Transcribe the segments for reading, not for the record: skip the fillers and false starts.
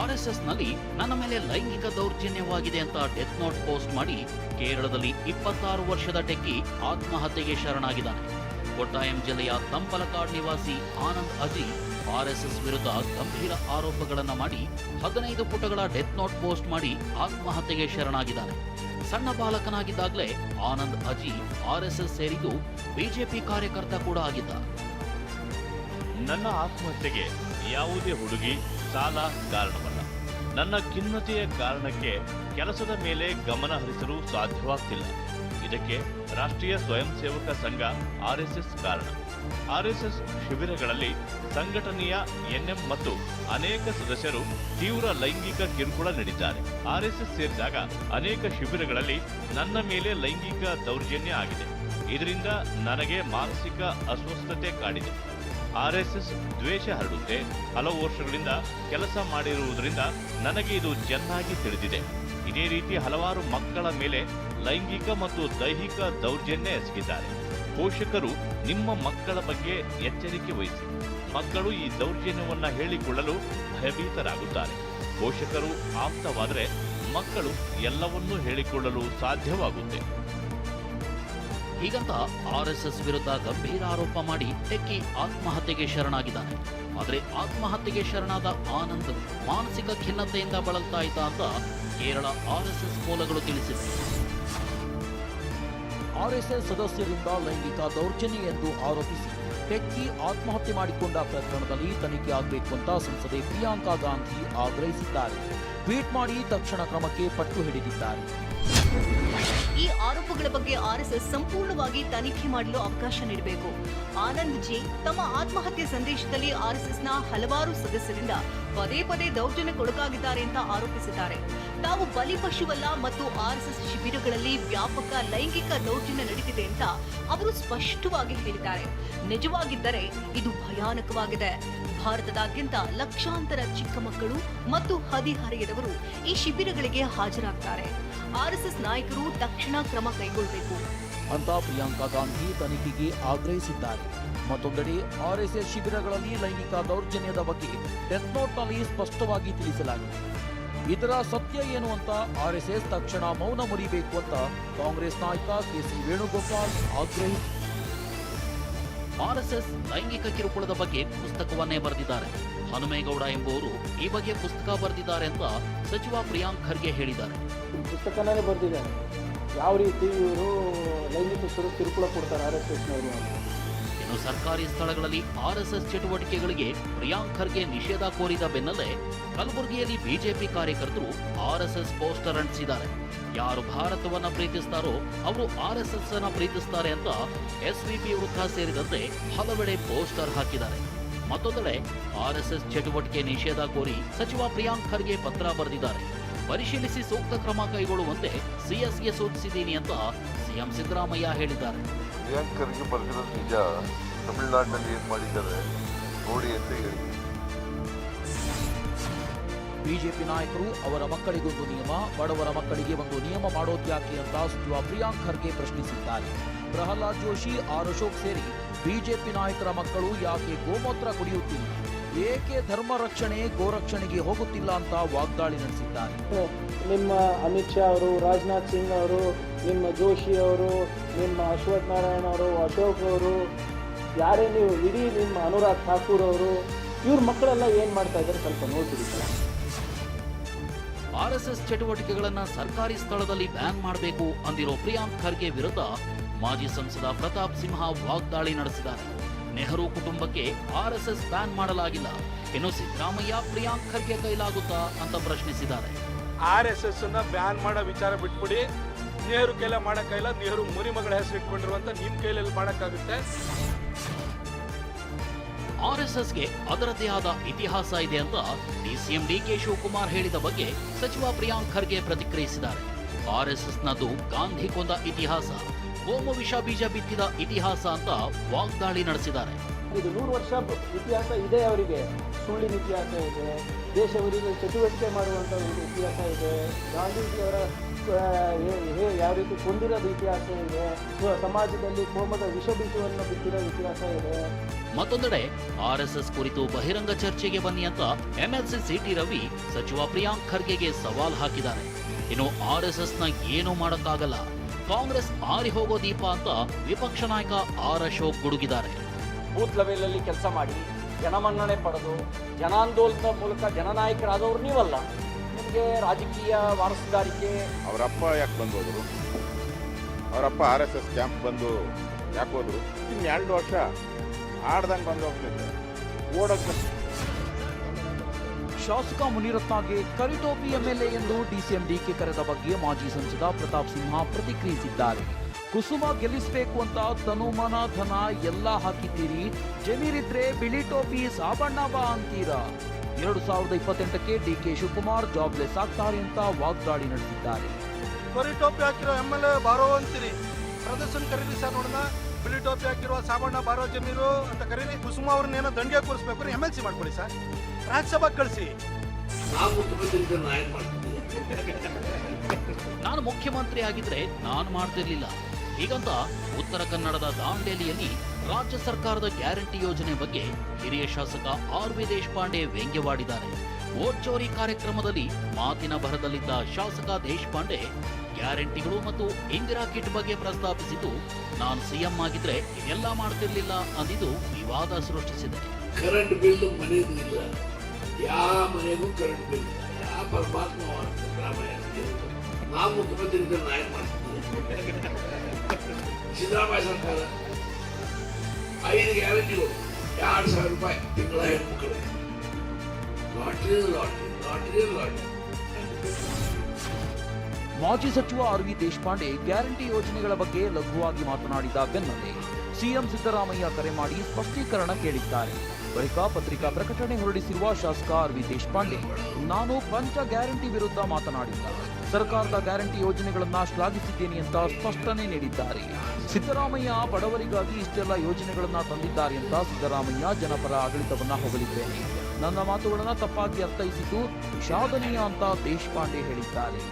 ಆರ್ಎಸ್ಎಸ್ನಲ್ಲಿ ನನ್ನ ಮೇಲೆ ಲೈಂಗಿಕ ದೌರ್ಜನ್ಯವಾಗಿದೆ ಅಂತ ಡೆತ್ ನೋಟ್ ಪೋಸ್ಟ್ ಮಾಡಿ ಕೇರಳದಲ್ಲಿ 26 ವರ್ಷದ ಟೆಕ್ಕಿ ಆತ್ಮಹತ್ಯೆಗೆ ಶರಣಾಗಿದ್ದಾನೆ. ಕೊಟ್ಟಾಯಂ ಜಿಲ್ಲೆಯ ತಂಪಲಕಾಡ್ ನಿವಾಸಿ ಆನಂದ್ ಅಜಿ ಆರ್ಎಸ್ಎಸ್ ವಿರುದ್ಧ ಗಂಭೀರ ಆರೋಪಗಳನ್ನು ಮಾಡಿ 15 ಪುಟಗಳ ಡೆತ್ ನೋಟ್ ಪೋಸ್ಟ್ ಮಾಡಿ ಆತ್ಮಹತ್ಯೆಗೆ ಶರಣಾಗಿದ್ದಾನೆ. ಸಣ್ಣ ಬಾಲಕನಾಗಿದ್ದಾಗಲೇ ಆನಂದ್ ಅಜಿ ಆರ್ಎಸ್ಎಸ್ ಸೇರಿದ್ದು ಬಿಜೆಪಿ ಕಾರ್ಯಕರ್ತ ಕೂಡ ಆಗಿದ್ದ. ನನ್ನ ಆತ್ಮಹತ್ಯೆಗೆ ಯಾವುದೇ ಹುಡುಗಿ ಸಾಲ ಕಾರಣವಲ್ಲ. ನನ್ನ ಖಿನ್ನತೆಯ ಕಾರಣಕ್ಕೆ ಕೆಲಸದ ಮೇಲೆ ಗಮನ ಹರಿಸಲು ಸಾಧ್ಯವಾಗ್ತಿಲ್ಲ. ಇದಕ್ಕೆ ರಾಷ್ಟ್ರೀಯ ಸ್ವಯಂ ಸೇವಕ ಸಂಘ ಆರ್ಎಸ್ಎಸ್ ಕಾರಣ. ಆರ್ಎಸ್ಎಸ್ ಶಿಬಿರಗಳಲ್ಲಿ ಸಂಘಟನೆಯ ಎನ್ಎಂ ಮತ್ತು ಅನೇಕ ಸದಸ್ಯರು ತೀವ್ರ ಲೈಂಗಿಕ ಕಿರುಕುಳ ನೀಡಿದ್ದಾರೆ. ಆರ್ಎಸ್ಎಸ್ ಸೇರಿದಾಗ ಅನೇಕ ಶಿಬಿರಗಳಲ್ಲಿ ನನ್ನ ಮೇಲೆ ಲೈಂಗಿಕ ದೌರ್ಜನ್ಯ ಆಗಿದೆ. ಇದರಿಂದ ನನಗೆ ಮಾನಸಿಕ ಅಸ್ವಸ್ಥತೆ ಕಾಡಿದೆ. ಆರ್ಎಸ್ಎಸ್ ದ್ವೇಷ ಹರಡುತ್ತೆ. ಹಲವು ವರ್ಷಗಳಿಂದ ಕೆಲಸ ಮಾಡಿರುವುದರಿಂದ ನನಗೆ ಇದು ಚೆನ್ನಾಗಿ ತಿಳಿದಿದೆ. ಇದೇ ರೀತಿ ಹಲವಾರು ಮಕ್ಕಳ ಮೇಲೆ ಲೈಂಗಿಕ ಮತ್ತು ದೈಹಿಕ ದೌರ್ಜನ್ಯ ಎಸಗಿದ್ದಾರೆ. ಪೋಷಕರು ನಿಮ್ಮ ಮಕ್ಕಳ ಬಗ್ಗೆ ಎಚ್ಚರಿಕೆ ವಹಿಸಿ. ಮಕ್ಕಳು ಈ ದೌರ್ಜನ್ಯವನ್ನ ಹೇಳಿಕೊಳ್ಳಲು ಭಯಭೀತರಾಗುತ್ತಾರೆ. ಪೋಷಕರು ಆಪ್ತವಾದರೆ ಮಕ್ಕಳು ಎಲ್ಲವನ್ನೂ ಹೇಳಿಕೊಳ್ಳಲು ಸಾಧ್ಯವಾಗುತ್ತೆ. ಹೀಗಂತ ಆರ್ಎಸ್ಎಸ್ ವಿರುದ್ಧ ಗಂಭೀರ ಆರೋಪ ಮಾಡಿ ಟೆಕ್ಕಿ ಆತ್ಮಹತ್ಯೆಗೆ ಶರಣಾಗಿದ್ದಾನೆ. ಆದರೆ ಆತ್ಮಹತ್ಯೆಗೆ ಶರಣಾದ ಆನಂದ್ ಮಾನಸಿಕ ಖಿನ್ನತೆಯಿಂದ ಬಳಲ್ತಾ ಇದ್ದ ಅಂತ ಕೇರಳ ಆರ್ಎಸ್ಎಸ್ ಮೂಲಗಳು ತಿಳಿಸಿವೆ. ಆರ್ಎಸ್ಎಸ್ ಸದಸ್ಯರಿಂದ ಲೈಂಗಿಕ ದೌರ್ಜನ್ಯ ಎಂದು ಆರೋಪಿಸಿ ಟೆಕ್ಕಿ ಆತ್ಮಹತ್ಯೆ ಮಾಡಿಕೊಂಡ ಪ್ರಕರಣದಲ್ಲಿ ತನಿಖೆ ಆಗಬೇಕು ಅಂತ ಸಂಸದೆ ಪ್ರಿಯಾಂಕಾ ಗಾಂಧಿ ಆಗ್ರಹಿಸಿದ್ದಾರೆ. ಟ್ವೀಟ್ ಮಾಡಿ ತಕ್ಷಣ ಕ್ರಮಕ್ಕೆ ಪಟ್ಟು ಹಿಡಿದಿದ್ದಾರೆ. ಈ ಆರೋಪಗಳ ಬಗ್ಗೆ ಆರ್ಎಸ್ಎಸ್ ಸಂಪೂರ್ಣವಾಗಿ ತನಿಖೆ ಮಾಡಲು ಅವಕಾಶ ನೀಡಬೇಕು. ಆನಂದ್ ಜಿ ತಮ್ಮ ಆತ್ಮಹತ್ಯೆ ಸಂದೇಶದಲ್ಲಿ ಆರ್ಎಸ್ಎಸ್ನ ಹಲವಾರು ಸದಸ್ಯರಿಂದ ಪದೇ ಪದೇ ದೌರ್ಜನ್ಯಕ್ಕೊಳಗಾಗಿದ್ದಾರೆ ಅಂತ ಆರೋಪಿಸಿದ್ದಾರೆ. ತಾವು ಬಲಿಪಶುವಲ್ಲ ಮತ್ತು ಆರ್ಎಸ್ಎಸ್ ಶಿಬಿರಗಳಲ್ಲಿ ವ್ಯಾಪಕ ಲೈಂಗಿಕ ದೌರ್ಜನ್ಯ ನಡೆದಿದೆ ಅಂತ ಅವರು ಸ್ಪಷ್ಟವಾಗಿ ಹೇಳಿದ್ದಾರೆ. ನಿಜವಾಗಿದ್ದರೆ ಇದು ಭಯಾನಕವಾಗಿದೆ. ಭಾರತದಾದ್ಯಂತ ಲಕ್ಷಾಂತರ ಚಿಕ್ಕ ಮಕ್ಕಳು ಮತ್ತು ಹದಿಹರೆಯದವರು ಈ ಶಿಬಿರಗಳಿಗೆ ಹಾಜರಾಗ್ತಾರೆ. ಆರ್ಎಸ್ಎಸ್ ನಾಯಕರು ತಕ್ಷಣ ಕ್ರಮ ಕೈಗೊಳ್ಳಬೇಕು ಅಂತ ಪ್ರಿಯಾಂಕಾ ಗಾಂಧಿ ತನಿಖೆಗೆ ಆಗ್ರಹಿಸಿದ್ದಾರೆ. ಮತ್ತೊಂದೆಡೆ ಆರ್ಎಸ್ಎಸ್ ಶಿಬಿರಗಳಲ್ಲಿ ಲೈಂಗಿಕ ದೌರ್ಜನ್ಯದ ಬಗ್ಗೆ ಡೆತ್ ನೋಟ್ನಲ್ಲಿ ಸ್ಪಷ್ಟವಾಗಿ ತಿಳಿಸಲಾಗಿದೆ. ಇದರ ಸತ್ಯ ಏನು ಅಂತ ಆರ್ಎಸ್ಎಸ್ ತಕ್ಷಣ ಮೌನ ಮುರಿಬೇಕು ಅಂತ ಕಾಂಗ್ರೆಸ್ ನಾಯಕ ಕೆಸಿ ವೇಣುಗೋಪಾಲ್ ಆಗ್ರಹಿಸಿದ್ದಾರೆ. ಆರ್ಎಸ್ಎಸ್ ಲೈಂಗಿಕ ಕಿರುಕುಳದ ಬಗ್ಗೆ ಪುಸ್ತಕವನ್ನೇ ಬರೆದಿದ್ದಾರೆ. ಹನುಮೇಗೌಡ ಎಂಬುವರು ಈ ಬಗ್ಗೆ ಪುಸ್ತಕ ಬರೆದಿದ್ದಾರೆ ಅಂತ ಸಚಿವ ಪ್ರಿಯಾಂಕ್ ಖರ್ಗೆ ಹೇಳಿದ್ದಾರೆ. ಪುಸ್ತಕನೇ ಬರೆದಿದ್ದಾರೆ. ಯಾವ ರೀತಿ ಇವರು ಲೈಂಗಿಕ ಕಿರುಕುಳ ಕೊಡ್ತಾರೆ ಆರ್ಎಸ್ಎಸ್ನವರು. ಇನ್ನು ಸರ್ಕಾರಿ ಸ್ಥಳಗಳಲ್ಲಿ ಆರ್ಎಸ್ಎಸ್ ಚಟುವಟಿಕೆಗಳಿಗೆ ಪ್ರಿಯಾಂಕ್ ಖರ್ಗೆ ನಿಷೇಧ ಕೋರಿದ ಬೆನ್ನಲ್ಲೇ ಕಲಬುರಗಿಯಲ್ಲಿ ಬಿಜೆಪಿ ಕಾರ್ಯಕರ್ತರು ಆರ್ಎಸ್ಎಸ್ ಪೋಸ್ಟರ್ ಅಂಟಿಸಿದ್ದಾರೆ. ಯಾರು ಭಾರತವನ್ನ ಪ್ರೀತಿಸ್ತಾರೋ ಅವರು ಆರ್ಎಸ್ಎಸ್ ಅನ್ನ ಪ್ರೀತಿಸ್ತಾರೆ ಅಂತ ಎಸ್ವಿಪಿ ವೃತ್ತ ಸೇರಿದಂತೆ ಹಲವೆಡೆ ಪೋಸ್ಟರ್ ಹಾಕಿದ್ದಾರೆ. ಮತ್ತೊಂದೆಡೆ ಆರ್ಎಸ್ಎಸ್ ಚಟುವಟಿಕೆ ನಿಷೇಧ ಕೋರಿ ಸಚಿವ ಪ್ರಿಯಾಂಕ್ ಖರ್ಗೆ ಪತ್ರ ಬರೆದಿದ್ದಾರೆ. ಪರಿಶೀಲಿಸಿ ಸೂಕ್ತ ಕ್ರಮ ಕೈಗೊಳ್ಳುವಂತೆ ಸಿಎಸ್ಗೆ ಸೂಚಿಸಿದ್ದೀನಿ ಅಂತ ಸಿಎಂ ಸಿದ್ದರಾಮಯ್ಯ ಹೇಳಿದ್ದಾರೆ. ಪ್ರಿಯಾಂಕ್ ಖರ್ಗೆ ಬರೆದಿರೋದು ನಿಜ. ತಮಿಳುನಾಡಿನಲ್ಲಿ ಏನ್ ಮಾಡಿದ್ದಾರೆ ನೋಡಿ ಅಂತ ಹೇಳಿ. ಬಿಜೆಪಿ ನಾಯಕರು ಅವರ ಮಕ್ಕಳಿಗೊಂದು ನಿಯಮ, ಬಡವರ ಮಕ್ಕಳಿಗೆ ಒಂದು ನಿಯಮ ಮಾಡೋದ್ಯಾಕೆ ಅಂತ ಸಚಿವ ಪ್ರಿಯಾಂಕ್ ಖರ್ಗೆ ಪ್ರಶ್ನಿಸಿದ್ದಾರೆ. ಪ್ರಹ್ಲಾದ್ ಜೋಶಿ, ಆರ್ ಅಶೋಕ್ ಸೇರಿ ಬಿಜೆಪಿ ನಾಯಕರ ಮಕ್ಕಳು ಯಾಕೆ ಗೋಮೂತ್ರ ಕುಡಿಯುತ್ತಿಲ್ಲ, ಏಕೆ ಧರ್ಮ ರಕ್ಷಣೆ ಗೋರಕ್ಷಣೆಗೆ ಹೋಗುತ್ತಿಲ್ಲ ಅಂತ ವಾಗ್ದಾಳಿ ನಡೆಸಿದ್ದಾರೆ. ನಿಮ್ಮ ಅಮಿತ್ ಶಾ ಅವರು, ರಾಜನಾಥ್ ಸಿಂಗ್ ಅವರು, ನಿಮ್ಮ ಜೋಶಿ ಅವರು, ನಿಮ್ಮ ಅಶ್ವಥ್ ನಾರಾಯಣ ಅವರು, ಅಶೋಕ್ ಅವರು, ಯಾರೇ ನೀವು ಇಡೀ ನಿಮ್ಮ ಅನುರಾಗ್ ಠಾಕೂರ್ ಅವರು, ಇವ್ರ ಮಕ್ಕಳೆಲ್ಲ ಏನ್ ಮಾಡ್ತಾ ಇದ್ದಾರೆ ಸ್ವಲ್ಪ ನೋಡ್ಬಿಡಿ. ಆರ್ಎಸ್ಎಸ್ ಚಟುವಟಿಕೆಗಳನ್ನ ಸರ್ಕಾರಿ ಸ್ಥಳದಲ್ಲಿ ಬ್ಯಾನ್ ಮಾಡಬೇಕು ಅಂದಿರೋ ಪ್ರಿಯಾಂಕ್ ಖರ್ಗೆ ವಿರುದ್ಧ ಮಾಜಿ ಸಂಸದ ಪ್ರತಾಪ್ ಸಿಂಹ ವಾಗ್ದಾಳಿ ನಡೆಸಿದ್ದಾರೆ. ನೆಹರು ಕುಟುಂಬಕ್ಕೆ ಆರ್ಎಸ್ಎಸ್ ಬ್ಯಾನ್ ಮಾಡಲಾಗಿಲ್ಲ, ಇನ್ನು ಸಿದ್ದರಾಮಯ್ಯ ಪ್ರಿಯಾಂಕ್ ಖರ್ಗೆ ಕೈಲಾಗುತ್ತಾ ಅಂತ ಪ್ರಶ್ನಿಸಿದ್ದಾರೆ. ಆರ್ಎಸ್ಎಸ್ ಅನ್ನ ಬ್ಯಾನ್ ಮಾಡೋ ವಿಚಾರ ಬಿಟ್ಬಿಡಿ. ನೆಹರು ಕೈಲ ಮಾಡಕ್ಕಾಗಿಲ್ಲ, ನೆಹರು ಮುರಿಮಗಳ ಹೆಸರು ಇಟ್ಕೊಂಡಿರುವಂತ ನಿಮ್ ಕೈಲಲ್ಲಿ ಮಾಡಕ್ಕಾಗುತ್ತೆ. ಆರ್ಎಸ್ಎಸ್ಗೆ ಅದರದೇ ಆದ ಇತಿಹಾಸ ಇದೆ ಅಂತ ಡಿಸಿಎಂ ಡಿಕೆ ಶಿವಕುಮಾರ್ ಹೇಳಿದ ಬಗ್ಗೆ ಸಚಿವ ಪ್ರಿಯಾಂಕ್ ಖರ್ಗೆ ಪ್ರತಿಕ್ರಿಯಿಸಿದ್ದಾರೆ. ಆರ್ಎಸ್ಎಸ್ನದು ಗಾಂಧಿ ಕೊಂದ ಇತಿಹಾಸ, ಕೋಮು ವಿಷ ಬೀಜ ಬಿತ್ತಿದ ಇತಿಹಾಸ ಅಂತ ವಾಗ್ದಾಳಿ ನಡೆಸಿದ್ದಾರೆ. ಇದು 100 ವರ್ಷ ಇತಿಹಾಸ ಇದೆ ಅವರಿಗೆ. ಸುಳ್ಳಿನ ಇತಿಹಾಸ ಇದೆ, ದೇಶ ವಿರೋಧಿ ಚಟುವಟಿಕೆ ಮಾಡುವಂಥ ಒಂದು ಇತಿಹಾಸ ಇದೆ, ಗಾಂಧೀಜಿಯವರ ಯಾವ ರೀತಿ ಕೊಂದಿರೋದು ಇತಿಹಾಸ ಇದೆ, ಸಮಾಜದಲ್ಲಿ ಕೋಮದ ವಿಷ ಬೀಜವನ್ನು ಬಿತ್ತಿರೋ ಇತಿಹಾಸ ಇದೆ. ಮತ್ತೊಂದೆಡೆ ಆರ್ಎಸ್ಎಸ್ ಕುರಿತು ಬಹಿರಂಗ ಚರ್ಚೆಗೆ ಬನ್ನಿ ಅಂತ ಎಂಎಲ್ಸಿ ಸಿಟಿ ರವಿ ಸಚಿವ ಪ್ರಿಯಾಂಕ್ ಖರ್ಗೆಗೆ ಸವಾಲ್ ಹಾಕಿದ್ದಾರೆ. ಇನ್ನು ಆರ್ಎಸ್ಎಸ್ನ ಏನೂ ಮಾಡೋಕ್ಕಾಗಲ್ಲ, ಕಾಂಗ್ರೆಸ್ ಆರಿ ಹೋಗೋ ದೀಪ ಅಂತ ವಿಪಕ್ಷ ನಾಯಕ ಆರ್ ಅಶೋಕ್ ಗುಡುಗಿದ್ದಾರೆ. ಬೂತ್ ಲೆವೆಲಲ್ಲಿ ಕೆಲಸ ಮಾಡಿ ಜನಮನ್ನಣೆ ಪಡೆದು ಜನಾಂದೋಲನದ ಮೂಲಕ ಜನನಾಯಕರಾದವರು ನೀವಲ್ಲ. ನಿಮಗೆ ರಾಜಕೀಯ ವಾರಸುದಾರಿಕೆ. ಅವರಪ್ಪ ಯಾಕೆ ಬಂದು ಹೋದರು? ಅವರಪ್ಪ RSS ಕ್ಯಾಂಪ್ ಬಂದು ಯಾಕೆ ಹೋದ್ರು? ಇನ್ನು 2 ವರ್ಷ ಆಡ್ದಂಗೆ ಬಂದು ಹೋಗ್ತಿದ್ದೆ ಓಡೋಕ್ಕೆ. ಶಾಸಕ ಮುನಿರತ್ನಗೆ ಕರಿಟೋಪಿ ಎಂಎಲ್ಎ ಎಂದು ಡಿಸಿಎಂ ಡಿಕೆ ಕರೆದ ಬಗ್ಗೆ ಮಾಜಿ ಸಂಸದ ಪ್ರತಾಪ್ ಸಿಂಹ ಪ್ರತಿಕ್ರಿಯಿಸಿದ್ದಾರೆ. ಕುಸುಮ ಗೆಲ್ಲಿಸಬೇಕು ಅಂತ ತನುಮನ ಧನ ಎಲ್ಲ ಹಾಕಿದ್ದೀರಿ, ಜಮೀರಿದ್ರೆ ಬಿಳಿ ಟೋಪಿ ಸಾಬಣ್ಣ ಬಾ ಅಂತೀರಾ? 2028ಕ್ಕೆ ಡಿಕೆ ಶಿವಕುಮಾರ್ ಜಾಬ್ಲೆಸ್ ಆಗ್ತಾರೆ ಅಂತ ವಾಗ್ದಾಳಿ ನಡೆಸಿದ್ದಾರೆ. ಕೊರಿ ಟೋಪಿ ಹಾಕಿರೋ MLA ಬಾರೋ ಅಂತೀರಿ, ಪ್ರದರ್ಶನ ಕರೀರಿ ಸರ್ ನೋಡೋಣ. ಬಿಳಿ ಟೋಪಿ ಹಾಕಿರುವ ಸಾಬಣ್ಣ ಬಾರೋ ಜಮೀರು ಅಂತ ಕರೀರಿ. ಕುಸುಮ ಅವ್ರನ್ನ ಏನೋ ದಂಡಿಗೆ ಕೂರಿಸ್ಬೇಕು, MLC ಮಾಡ್ಕೊಳ್ಳಿ ಸರ್, ರಾಜ್ಯಸಭಾ ಕಳಿಸಿ. ನಾನು ಮುಖ್ಯಮಂತ್ರಿ ಆಗಿದ್ರೆ ನಾನು ಮಾಡ್ತಿರ್ಲಿಲ್ಲ. ಹೀಗಂತ ಉತ್ತರ ಕನ್ನಡದ ದಾಂಡೇಲಿಯಲ್ಲಿ ರಾಜ್ಯ ಸರ್ಕಾರದ ಗ್ಯಾರಂಟಿ ಯೋಜನೆ ಬಗ್ಗೆ ಹಿರಿಯ ಶಾಸಕ RV ದೇಶಪಾಂಡೆ ವ್ಯಂಗ್ಯವಾಡಿದ್ದಾರೆ. ವೋಟ್ ಚೋರಿ ಕಾರ್ಯಕ್ರಮದಲ್ಲಿ ಮಾತಿನ ಭರದಲ್ಲಿದ್ದ ಶಾಸಕ ದೇಶಪಾಂಡೆ ಗ್ಯಾರಂಟಿಗಳು ಮತ್ತು ಇಂದಿರಾ ಕಿಟ್ ಬಗ್ಗೆ ಪ್ರಸ್ತಾಪಿಸಿದ್ದು, ನಾನು ಸಿಎಂ ಆಗಿದ್ರೆ ಇದೆಲ್ಲ ಮಾಡ್ತಿರ್ಲಿಲ್ಲ ಅಂದಿದ್ದು ವಿವಾದ ಸೃಷ್ಟಿಸಿದೆ. ಕರೆಂಟ್ ಬಿಲ್ ಮನೆಗೂ ಇಲ್ಲ, ಯಾವ ಮನೆಗೂ ಕರೆಂಟ್ ಬಿಲ್ ಇಲ್ಲ, ಯಾವ ಪರಮಾತ್ಮ ನಾವು ಮುಖ್ಯಮಂತ್ರಿ ನಾಯಕ ಮಾಡ್ತಿದ್ದೀವಿ. ಸಿದ್ದರಾಮಯ್ಯ ಸರ್ಕಾರ 5 ಗ್ಯಾರಂಟಿಗಳು, 2,000 ರೂಪಾಯಿ ತಿಂಗಳ ಹೆಣ್ಮಕ್ಳು, ಲಾಟ್ರಿ. ಮಾಜಿ ಸಚಿವ RV ದೇಶಪಾಂಡೆ ಗ್ಯಾರಂಟಿ ಯೋಜನೆಗಳ ಬಗ್ಗೆ ಲಘುವಾಗಿ ಮಾತನಾಡಿದ ಬೆನ್ನಲ್ಲೇ ಸಿಎಂ ಸಿದ್ದರಾಮಯ್ಯ ಕರೆ ಮಾಡಿ ಸ್ಪಷ್ಟೀಕರಣ ಕೇಳಿದ್ದಾರೆ. ಬಳಿಕ ಪತ್ರಿಕಾ ಪ್ರಕಟಣೆ ಹೊರಡಿಸಿರುವ ಶಾಸಕ RV ದೇಶಪಾಂಡೆ, ನಾನು ಪಂಚ ಗ್ಯಾರಂಟಿ ವಿರುದ್ಧ ಮಾತನಾಡಿಲ್ಲ, ಸರ್ಕಾರದ ಗ್ಯಾರಂಟಿ ಯೋಜನೆಗಳನ್ನ ಶ್ಲಾಘಿಸಿದ್ದೇನೆ ಅಂತ ಸ್ಪಷ್ಟನೆ ನೀಡಿದ್ದಾರೆ. ಸಿದ್ದರಾಮಯ್ಯ ಬಡವರಿಗಾಗಿ ಇಷ್ಟೆಲ್ಲ ಯೋಜನೆಗಳನ್ನ ತಂದಿದ್ದಾರೆ ಅಂತ ಸಿದ್ದರಾಮಯ್ಯ ಜನಪರ ಆಡಳಿತವನ್ನ ಹೊಗಳಿದ್ದೇನೆ, ನನ್ನ ಮಾತುಗಳನ್ನ ತಪ್ಪಾಗಿ ಅರ್ಥೈಸಿದ್ದು ವಿಷಾದನೀಯ ಅಂತ ದೇಶಪಾಂಡೆ ಹೇಳಿದ್ದಾರೆ.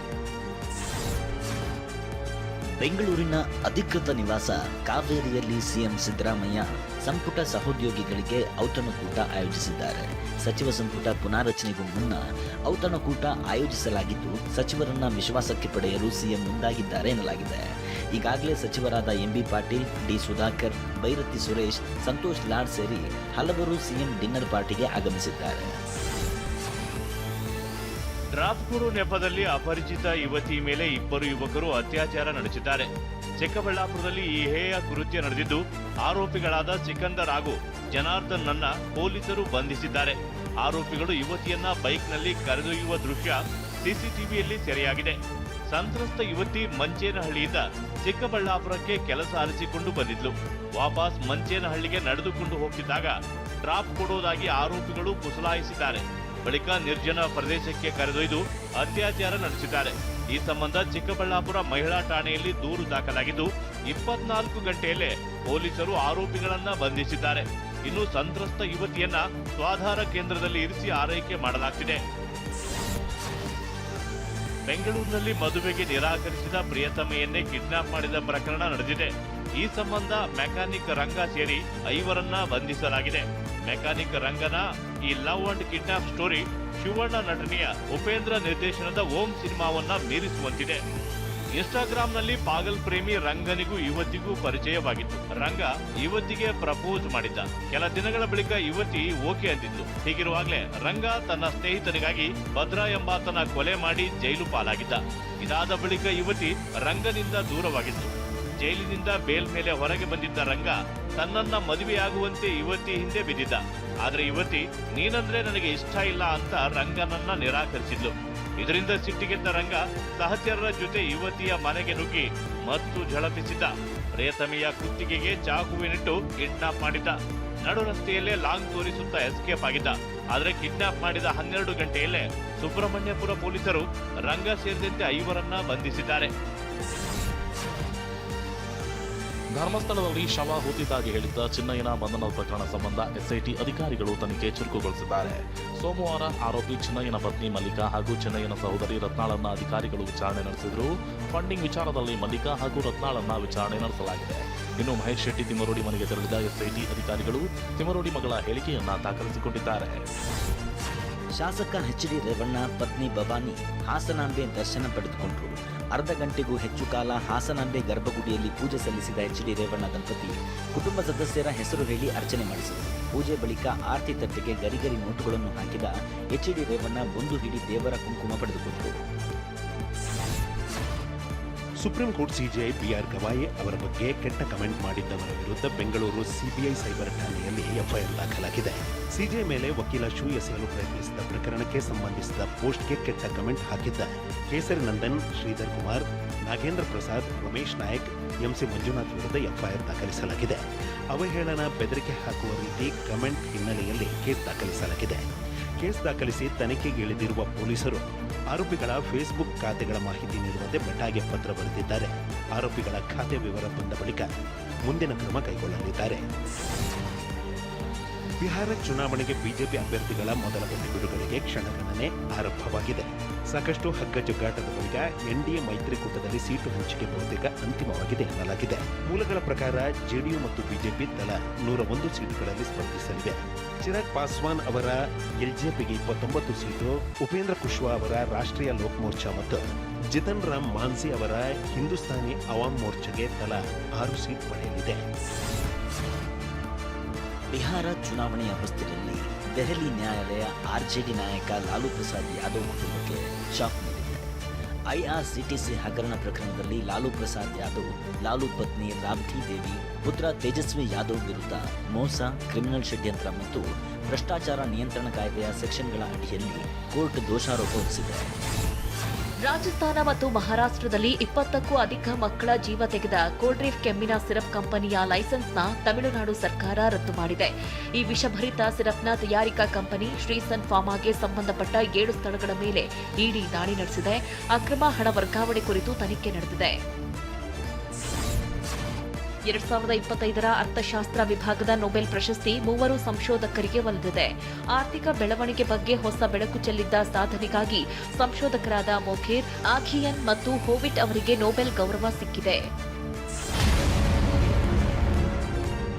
ಬೆಂಗಳೂರಿನ ಅಧಿಕೃತ ನಿವಾಸ ಕಾವೇರಿಯಲ್ಲಿ ಸಿಎಂ ಸಿದ್ದರಾಮಯ್ಯ ಸಂಪುಟ ಸಹೋದ್ಯೋಗಿಗಳಿಗೆ ಔತಣಕೂಟ ಆಯೋಜಿಸಿದ್ದಾರೆ. ಸಚಿವ ಸಂಪುಟ ಪುನಾರಚನೆಗೂ ಮುನ್ನ ಔತಣಕೂಟ ಆಯೋಜಿಸಲಾಗಿದ್ದು, ಸಚಿವರನ್ನ ವಿಶ್ವಾಸಕ್ಕೆ ಪಡೆಯಲು ಸಿಎಂ ಮುಂದಾಗಿದ್ದಾರೆ ಎನ್ನಲಾಗಿದೆ. ಈಗಾಗಲೇ ಸಚಿವರಾದ MB ಪಾಟೀಲ್, ಡಿ ಸುಧಾಕರ್, ಬೈರತಿ ಸುರೇಶ್, ಸಂತೋಷ್ ಲಾಡ್ ಸೇರಿ ಹಲವರು ಸಿಎಂ ಡಿನ್ನರ್ ಪಾರ್ಟಿಗೆ ಆಗಮಿಸಿದ್ದಾರೆ. ಡ್ರಾಫ್ಟ್ ಕೊಡೋ ನೆಪದಲ್ಲಿ ಅಪರಿಚಿತ ಯುವತಿ ಮೇಲೆ 2 ಯುವಕರು ಅತ್ಯಾಚಾರ ನಡೆಸಿದ್ದಾರೆ. ಚಿಕ್ಕಬಳ್ಳಾಪುರದಲ್ಲಿ ಈ ಹೇಯ ಕೃತ್ಯ ನಡೆದಿದ್ದು, ಆರೋಪಿಗಳಾದ ಸಿಕಂದರ್ ಹಾಗೂ ಜನಾರ್ದನ್ನನ್ನ ಪೊಲೀಸರು ಬಂಧಿಸಿದ್ದಾರೆ. ಆರೋಪಿಗಳು ಯುವತಿಯನ್ನ ಬೈಕ್ನಲ್ಲಿ ಕರೆದೊಯ್ಯುವ ದೃಶ್ಯ ಸಿಸಿಟಿವಿಯಲ್ಲಿ ಸೆರೆಯಾಗಿದೆ. ಸಂತ್ರಸ್ತ ಯುವತಿ ಮಂಚೇನಹಳ್ಳಿಯಿಂದ ಚಿಕ್ಕಬಳ್ಳಾಪುರಕ್ಕೆ ಕೆಲಸ ಅರಸಿಕೊಂಡು ಬಂದಿದ್ಲು. ವಾಪಸ್ ಮಂಚೇನಹಳ್ಳಿಗೆ ನಡೆದುಕೊಂಡು ಹೋಗ್ತಿದ್ದಾಗ ಡ್ರಾಪ್ ಕೊಡೋದಾಗಿ ಆರೋಪಿಗಳು ಪುಸಲಾಯಿಸಿದ್ದಾರೆ. ಬಳಿಕ ನಿರ್ಜನ ಪ್ರದೇಶಕ್ಕೆ ಕರೆದೊಯ್ದು ಅತ್ಯಾಚಾರ ನಡೆಸಿದ್ದಾರೆ. ಈ ಸಂಬಂಧ ಚಿಕ್ಕಬಳ್ಳಾಪುರ ಮಹಿಳಾ ಠಾಣೆಯಲ್ಲಿ ದೂರು ದಾಖಲಾಗಿದ್ದು, 24 ಗಂಟೆಯಲ್ಲೇ ಪೊಲೀಸರು ಆರೋಪಿಗಳನ್ನ ಬಂಧಿಸಿದ್ದಾರೆ. ಇನ್ನು ಸಂತ್ರಸ್ತ ಯುವತಿಯನ್ನ ಸ್ವಾಧಾರ ಕೇಂದ್ರದಲ್ಲಿ ಇರಿಸಿ ಆರೈಕೆ ಮಾಡಲಾಗ್ತಿದೆ. ಬೆಂಗಳೂರಿನಲ್ಲಿ ಮದುವೆಗೆ ನಿರಾಕರಿಸಿದ ಪ್ರಿಯತಮೆಯನ್ನೇ ಕಿಡ್ನಾಪ್ ಮಾಡಿದ ಪ್ರಕರಣ ನಡೆದಿದೆ. ಈ ಸಂಬಂಧ ಮೆಕ್ಯಾನಿಕ್ ರಂಗ ಸೇರಿ 5ರನ್ನ ಬಂಧಿಸಲಾಗಿದೆ. ಮೆಕ್ಯಾನಿಕ್ ರಂಗನ ಈ love and kidnap story Shivanna ನಟನೆಯ ಉಪೇಂದ್ರ ನಿರ್ದೇಶನದ ಓಂ ಸಿನಿಮಾವನ್ನ ಮೀರಿಸುವಂತಿದೆ. ಇನ್ಸ್ಟಾಗ್ರಾಂನಲ್ಲಿ ಪಾಗಲ್ ಪ್ರೇಮಿ ರಂಗನಿಗೂ ಯುವತಿಗೂ ಪರಿಚಯವಾಗಿತ್ತು. ರಂಗ ಯುವತಿಗೆ ಪ್ರಪೋಸ್ ಮಾಡಿದ್ದ. ಕೆಲ ದಿನಗಳ ಬಳಿಕ ಯುವತಿ ಓಕೆ ಅಂದಿದ್ಲು. ಹೀಗಿರುವಾಗಲೇ ರಂಗ ತನ್ನ ಸ್ನೇಹಿತನಿಗಾಗಿ ಭದ್ರಾ ಎಂಬಾತನ ಕೊಲೆ ಮಾಡಿ ಜೈಲು ಪಾಲಾಗಿದ್ದ. ಇದಾದ ಬಳಿಕ ಯುವತಿ ರಂಗನಿಂದ ದೂರವಾಗಿತ್ತು. ಜೈಲಿನಿಂದ ಬೇಲ್ ಮೇಲೆ ಹೊರಗೆ ಬಂದಿದ್ದ ರಂಗ ತನ್ನನ್ನ ಮದುವೆಯಾಗುವಂತೆ ಯುವತಿ ಹಿಂದೆ ಬಿದ್ದಿದ್ದ. ಆದ್ರೆ ಯುವತಿ ನೀನಂದ್ರೆ ನನಗೆ ಇಷ್ಟ ಇಲ್ಲ ಅಂತ ರಂಗನನ್ನ ನಿರಾಕರಿಸಿದ್ಲು. ಇದರಿಂದ ಸಿಟ್ಟಿಗೆದ್ದ ರಂಗ ಸಹಚರರ ಜೊತೆ ಯುವತಿಯ ಮನೆಗೆ ನುಗ್ಗಿ ಮತ್ತು ಝಳಪಿಸಿದ್ದ. ಪ್ರಿಯತಮೆಯ ಕುತ್ತಿಗೆಗೆ ಚಾಕುವಿನಿಟ್ಟು ಕಿಡ್ನಾಪ್ ಮಾಡಿದ್ದ. ನಡು ರಸ್ತೆಯಲ್ಲೇ ಲಾಂಗ್ ತೋರಿಸುತ್ತಾ ಎಸ್ಕೇಪ್ ಆಗಿದ್ದ. ಆದ್ರೆ ಕಿಡ್ನಾಪ್ ಮಾಡಿದ 12 ಗಂಟೆಯಲ್ಲೇ ಸುಬ್ರಹ್ಮಣ್ಯಪುರ ಪೊಲೀಸರು ರಂಗ ಸೇರಿದಂತೆ 5ರನ್ನ ಬಂಧಿಸಿದ್ದಾರೆ. ಧರ್ಮಸ್ಥಳದಲ್ಲಿ ಶವ ಹೂತಿದ್ದಾಗಿ ಹೇಳಿದ್ದ ಚಿನ್ನಯ್ಯನ ಬಂಧನ ಪ್ರಕರಣ ಸಂಬಂಧ ಎಸ್ಐಟಿ ಅಧಿಕಾರಿಗಳು ತನಿಖೆ ಚುರುಕುಗೊಳಿಸಿದ್ದಾರೆ. ಸೋಮವಾರ ಆರೋಪಿ ಚಿನ್ನಯ್ಯನ ಪತ್ನಿ ಮಲ್ಲಿಕಾ ಹಾಗೂ ಚಿನ್ನಯ್ಯನ ಸಹೋದರಿ ರತ್ನಾಳನ್ನ ಅಧಿಕಾರಿಗಳು ವಿಚಾರಣೆ ನಡೆಸಿದರು. ಫಂಡಿಂಗ್ ವಿಚಾರದಲ್ಲಿ ಮಲ್ಲಿಕಾ ಹಾಗೂ ರತ್ನಾಳನ್ನ ವಿಚಾರಣೆ ನಡೆಸಲಾಗಿದೆ. ಇನ್ನು ಮಹೇಶ್ ಶೆಟ್ಟಿ ತಿಮರೋಡಿ ಮನೆಗೆ ತೆರಳಿದ ಎಸ್ಐಟಿ ಅಧಿಕಾರಿಗಳು ತಿಮರೋಡಿ ಮಗಳ ಹೇಳಿಕೆಯನ್ನ ದಾಖಲಿಸಿಕೊಂಡಿದ್ದಾರೆ. ಶಾಸಕ ಎಚ್.ಡಿ. ರೇವಣ್ಣ ಪತ್ನಿ ಭವಾನಿ ಹಾಸನಾಂಬೆ ದರ್ಶನ ಪಡೆದುಕೊಂಡರು. ಅರ್ಧ ಗಂಟೆಗೂ ಹೆಚ್ಚು ಕಾಲ ಹಾಸನಾಂಬೆ ಗರ್ಭಗುಡಿಯಲ್ಲಿ ಪೂಜೆ ಸಲ್ಲಿಸಿದ ಎಚ್.ಡಿ. ರೇವಣ್ಣ ದಂಪತಿ ಕುಟುಂಬ ಸದಸ್ಯರ ಹೆಸರು ಹೇಳಿ ಅರ್ಚನೆ ಮಾಡಿಸಿದರು. ಪೂಜೆ ಬಳಿಕ ಆರತಿ ತಟ್ಟೆಗೆ ಗರಿಗರಿ ನೋಟುಗಳನ್ನು ಹಾಕಿದ ಎಚ್.ಡಿ. ರೇವಣ್ಣ ಒಂದು ಹಿಡಿ ದೇವರ ಕುಂಕುಮ ಪಡೆದುಕೊಂಡರು. Supreme Court CJI BR Gavai ಅವರ ಬಗ್ಗೆ ಕೆಟ್ಟ ಕಮೆಂಟ್ ಮಾಡಿದ್ದವರ ವಿರುದ್ಧ ಬೆಂಗಳೂರು ಸಿಬಿಐ ಸೈಬರ್ ಠಾಣೆಯಲ್ಲಿ ಎಫ್ಐಆರ್ ದಾಖಲಾಗಿದೆ. ಸಿಜೆಐ ಮೇಲೆ ವಕೀಲ ಶೂ ಎಸೆಯಲು ಪ್ರಯತ್ನಿಸಿದ ಪ್ರಕರಣಕ್ಕೆ ಸಂಬಂಧಿಸಿದ ಪೋಸ್ಟ್ಗೆ ಕೆಟ್ಟ ಕಮೆಂಟ್ ಹಾಕಿದ್ದ ಕೇಸರಿ ನಂದನ್, ಶ್ರೀಧರ್ ಕುಮಾರ್, ನಾಗೇಂದ್ರ ಪ್ರಸಾದ್, ರಮೇಶ್ ನಾಯಕ್, ಎಂಸಿ ಮಂಜುನಾಥ್ ವಿರುದ್ಧ ಎಫ್ಐಆರ್ ದಾಖಲಿಸಲಾಗಿದೆ. ಅವಹೇಳನ, ಬೆದರಿಕೆ ಹಾಕುವ ರೀತಿ ಕಮೆಂಟ್ ಹಿನ್ನೆಲೆಯಲ್ಲಿ ಕೇಸ್ ದಾಖಲಿಸಲಾಗಿದೆ. ಕೇಸ್ ದಾಖಲಿಸಿ ತನಿಖೆಗೆ ಇಳಿದಿರುವ ಪೊಲೀಸರು ಆರೋಪಿಗಳ ಫೇಸ್ಬುಕ್ ಖಾತೆಗಳ ಮಾಹಿತಿ ನೀಡುವಂತೆ ಮೆಟಾಗೆ ಪತ್ರ ಬರೆದಿದ್ದಾರೆ. ಆರೋಪಿಗಳ ಖಾತೆ ವಿವರ ಬಂದ ಬಳಿಕ ಮುಂದಿನ ಕ್ರಮ ಕೈಗೊಳ್ಳಲಿದ್ದಾರೆ. ಬಿಹಾರ ಚುನಾವಣೆಗೆ ಬಿಜೆಪಿ ಅಭ್ಯರ್ಥಿಗಳ ಮೊದಲ ಪಟ್ಟಿ ಬಿಡುಗಡೆಗೆ ಕ್ಷಣಗಣನೆ ಆರಂಭವಾಗಿದೆ. ಸಾಕಷ್ಟು ಹಗ್ಗಜಗ್ಗಾಟದ ಬಳಿಕ ಎನ್ಡಿಎ ಮೈತ್ರಿಕೂಟದಲ್ಲಿ ಸೀಟು ಹಂಚಿಕೆ ಬಹುತೇಕ ಅಂತಿಮವಾಗಿದೆ ಎನ್ನಲಾಗಿದೆ. ಮೂಲಗಳ ಪ್ರಕಾರ ಜೆಡಿಯು ಮತ್ತು ಬಿಜೆಪಿ ತಲಾ 101 ಸೀಟುಗಳಲ್ಲಿ ಸ್ಪರ್ಧಿಸಲಿವೆ. ಚಿರಾಗ್ ಪಾಸ್ವಾನ್ ಅವರ ಎಲ್ಜೆಪಿಗೆ 29 ಸೀಟು, ಉಪೇಂದ್ರ ಕುಶ್ವಾ ಅವರ ರಾಷ್ಟ್ರೀಯ ಲೋಕ್ ಮೋರ್ಚಾ ಮತ್ತು ಜಿತನ್ ರಾಮ್ ಮಾನ್ಸಿ ಅವರ ಹಿಂದೂಸ್ತಾನಿ ಅವಾಮ್ ಮೋರ್ಚಾಗೆ ತಲಾ 6 ಸೀಟ್ ಪಡೆಯಲಿದೆ. ಬಿಹಾರ ಚುನಾವಣೆಯ ಹೊಸ್ತಿಲಲ್ಲಿ ದೆಹಲಿ ನ್ಯಾಯಾಲಯ ಆರ್ಜೆಡಿ ನಾಯಕ ಲಾಲೂ ಪ್ರಸಾದ್ ಯಾದವ್ ಕುಟುಂಬಕ್ಕೆ ಶಾಕ್ ನೀಡಿದೆ. ಐಆರ್ಸಿಟಿಸಿ ಹಗರಣ ಪ್ರಕರಣದಲ್ಲಿ ಲಾಲೂ ಪ್ರಸಾದ್ ಯಾದವ್, ಲಾಲೂ ಪತ್ನಿ ರಾಬ್ಡಿ ದೇವಿ, ಪುತ್ರ ತೇಜಸ್ವಿ ಯಾದವ್ ವಿರುದ್ಧ ಮೋಸ, ಕ್ರಿಮಿನಲ್ ಷಡ್ಯಂತ್ರ ಮತ್ತು ಭ್ರಷ್ಟಾಚಾರ ನಿಯಂತ್ರಣ ಕಾಯ್ದೆಯ ಸೆಕ್ಷನ್ಗಳ ಅಡಿಯಲ್ಲಿ ಕೋರ್ಟ್ ದೋಷಾರೋಪ ಹೊರಿಸಿದೆ. ರಾಜಸ್ಥಾನ ಮತ್ತು ಮಹಾರಾಷ್ಟ್ರದಲ್ಲಿ 20ಕ್ಕೂ ಅಧಿಕ ಮಕ್ಕಳ ಜೀವ ತೆಗೆದ ಕೋಲ್ಡ್ರೀಫ್ ಕೆಮ್ಮಿನ ಸಿರಪ್ ಕಂಪನಿಯ ಲೈಸೆನ್ಸ್ನ ತಮಿಳುನಾಡು ಸರ್ಕಾರ ರದ್ದು ಮಾಡಿದೆ. ಈ ವಿಷಭರಿತ ಸಿರಪ್ನ ತಯಾರಿಕಾ ಕಂಪನಿ ಶ್ರೀಸನ್ ಫಾರ್ಮಾಗೆ ಸಂಬಂಧಪಟ್ಟ 7 ಸ್ಥಳಗಳ ಮೇಲೆ ಇಡಿ ದಾಳಿ ನಡೆಸಿದೆ. ಅಕ್ರಮ ಹಣ ವರ್ಗಾವಣೆ ಕುರಿತು ತನಿಖೆ ನಡೆದಿದೆ. 2025ರ ಅರ್ಥಶಾಸ್ತ್ರ ವಿಭಾಗದ ನೊಬೆಲ್ ಪ್ರಶಸ್ತಿ 3 ಸಂಶೋಧಕರಿಗೆ ಒಲಿದಿದೆ. ಆರ್ಥಿಕ ಬೆಳವಣಿಗೆ ಬಗ್ಗೆ ಹೊಸ ಬೆಳಕು ಚೆಲ್ಲಿದ್ದ ಸಾಧನೆಗಾಗಿ ಸಂಶೋಧಕರಾದ ಮೊಖೇರ್, ಆಖಿಯನ್ ಮತ್ತು ಹೋವಿಟ್ ಅವರಿಗೆ ನೊಬೆಲ್ ಗೌರವ ಸಿಕ್ಕಿದೆ.